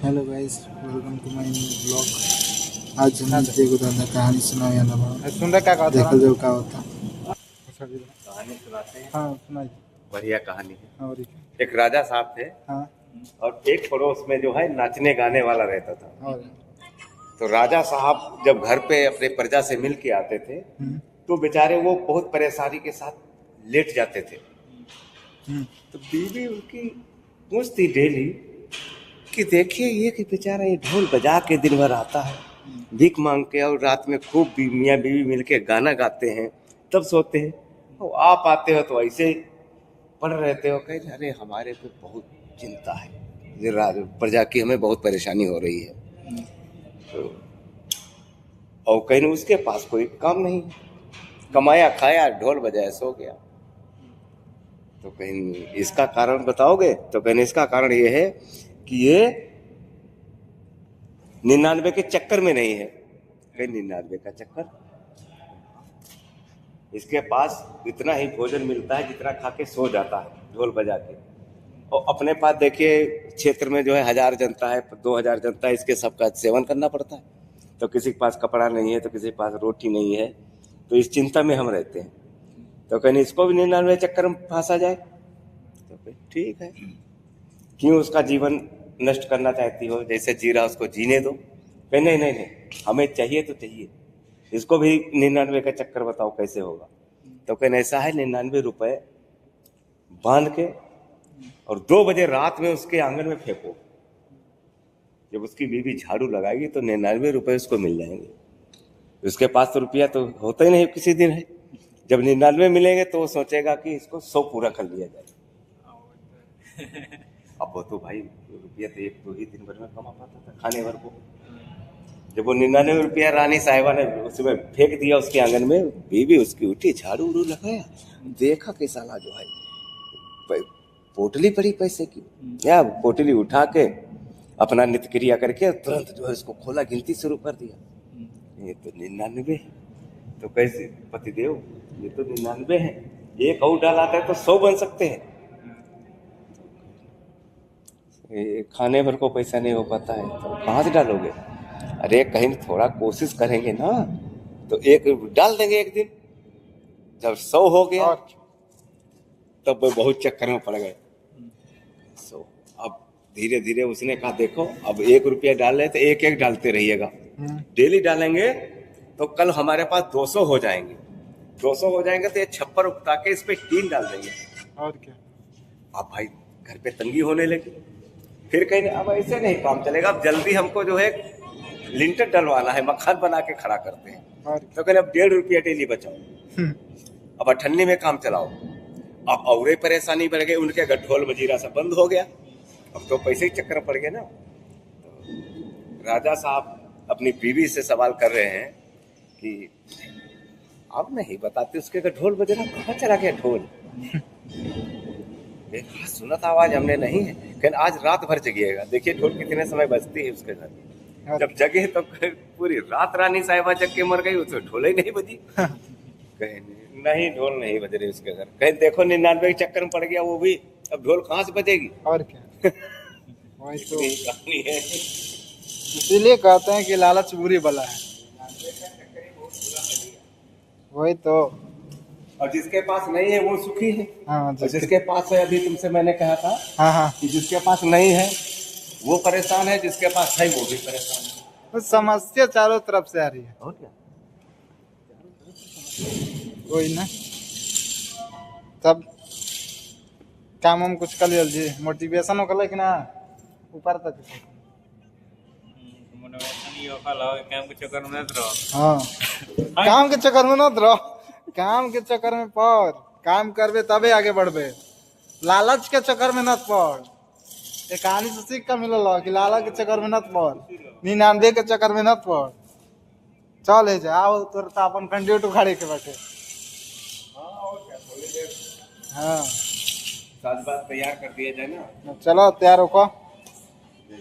Hello guys, welcome to my blog. आज हम देखो दादा कहानी सुनाओ या ना सुन रहा क्या देखो जो क्या होता कहानी सुनाते हैं। हाँ सुनाइए। बढ़िया कहानी है। और एक राजा साहब थे हाँ और एक पड़ोस में जो है नाचने गाने वाला रहता था। और तो राजा साहब जब घर पे अपने प्रजा से मिल के आते थे तो बेचारे वो बहुत परेशानी के साथ लेट जाते थे। तो बीवी उनकी पूछती डेली कि देखिए ये कि बेचारा ये ढोल बजा के दिन भर आता है, भीख मांग के, और रात में खूब मियाँ बीवी मिलके गाना गाते हैं, तब सोते हैं, और आप आते हो तो ऐसे पढ़ रहते हो। कहीं अरे हमारे पे बहुत चिंता है, ये प्रजा की हमें बहुत परेशानी हो रही है। तो और कहीं उसके पास कोई काम नहीं, कमाया खाया ढोल बजाया सो गया। तो कहीं इसका कारण बताओगे? तो कहीं इसका कारण ये है कि ये 99 के चक्कर में नहीं है। कहीं 99 का चक्कर, इसके पास इतना ही भोजन मिलता है जितना खा के सो जाता है ढोल बजा के। और अपने पास देखिए क्षेत्र में जो है 1000 जनता है, 2000 जनता है, इसके सबका सेवन करना पड़ता है। तो किसी के पास कपड़ा नहीं है, तो किसी के पास रोटी नहीं है, तो इस चिंता में हम रहते हैं। तो कहीं इसको भी 99 चक्कर में फंसा जाए तो फिर ठीक है, क्यों उसका जीवन नष्ट करना चाहती हो? जैसे जी रहा उसको जीने दो। कहीं नहीं नहीं नहीं, हमें चाहिए तो चाहिए, इसको भी 99 का चक्कर बताओ कैसे होगा? तो कहीं ऐसा है 99 रुपए बांध के और 2 बजे रात में उसके आंगन में फेंको। जब उसकी बीवी झाड़ू लगाएगी तो 99 रुपए उसको मिल जाएंगे। उसके पास तो रुपया तो होता ही नहीं किसी दिन है। जब 99 मिलेंगे तो वो सोचेगा कि इसको 100 पूरा कर लिया जाए। अब वो तो भाई रुपया तो 1-2 ही दिन भर में कमा पाता था खाने भर को। जब वो 99 रुपया रानी साहिबा ने उसमें फेंक दिया उसके आंगन में, बीवी उसकी उठी, झाड़ू उड़ू लगाया, देखा कि साला जो है पोटली पड़ी पैसे की, क्या पोटली उठा के अपना नित्य क्रिया करके तुरंत जो है उसको खोला, गिनती शुरू कर दिया। ये तो 99 है। तो कैसे पतिदेव, ये तो 99 है, एक और डालाता है तो 100 बन सकते हैं। खाने भर को पैसा नहीं हो पाता है तो कहाँ से डालोगे? अरे कहीं थोड़ा कोशिश करेंगे ना तो एक डाल देंगे एक दिन। जब 100 हो गया तब वो बहुत चक्कर में पड़ गए। सो अब धीरे धीरे उसने कहा देखो अब 1 रुपया डाल रहे तो एक एक डालते रहिएगा, डेली डालेंगे तो कल हमारे पास 200 हो जाएंगे। 200 हो जाएंगे तो ये छप्पर उगता के इस पे टीन डाल देंगे। और क्या? अब भाई घर पे तंगी होने लगी। फिर कहीं अब ऐसे नहीं काम चलेगा, अब जल्दी हमको जो है लिंटर डलवाना है, मकान बना के खड़ा करते हैं। तो कहने अब 1.5 रुपया डेली बचाओ, अब 98 में काम चलाओ। अब और परेशानी बढ़ गई, उनके घर ढोल मजीरा सब बंद हो गया। अब तो पैसे ही चक्कर पड़ गए ना। तो राजा साहब अपनी बीवी से सवाल कर रहे हैं कि अब नहीं बताते उसके घर ढोल बज रहा, कहाँ चला गया ढोल? सुनत आवाज हमने नहीं है, लेकिन आज रात भर जगिएगा, देखिए ढोल कितने समय बजती है उसके घर। जब जगे तो पूरी रात रानी साहिबा जग के मर गई, उसमें ढोल ही नहीं बजी। कहीं नहीं ढोल नहीं बज रही उसके घर। कहीं देखो 99 के चक्कर में पड़ गया वो भी, अब ढोल कहाँ से बजेगी? और क्या वही तो कहानी है। इसीलिए कहते हैं कि लालच बुरी बला है। वही तो। और जिसके पास नहीं है वो सुखी है। हाँ, जिसके पास है, अभी तुमसे मैंने कहा था हाँ कि जिसके पास नहीं है वो परेशान है, जिसके पास है वो भी परेशान है। तो समस्या चारों तरफ से आ रही है। और क्या? वही ना, तब काम हम कुछ कर लीजिए, मोटिवेशन होगा कि ना ऊपर तक। काम के चक्कर में मत रहो। हाँ काम के चक्कर में मत रहो, काम के चक्कर में पड़, काम करबे तबे आगे बढ़बे, लालच के चक्कर में नत पड़। एक कहानी से सीख का मिलल कि लालच के चक्कर में नत पड़, 99 के चक्कर में नत पड़। चल है आओ तुरंत अपन कंप्यूटर उखाड़े के बैठे। हाँ साथ बात तैयार कर दिया जाए ना। चलो तैयार होको।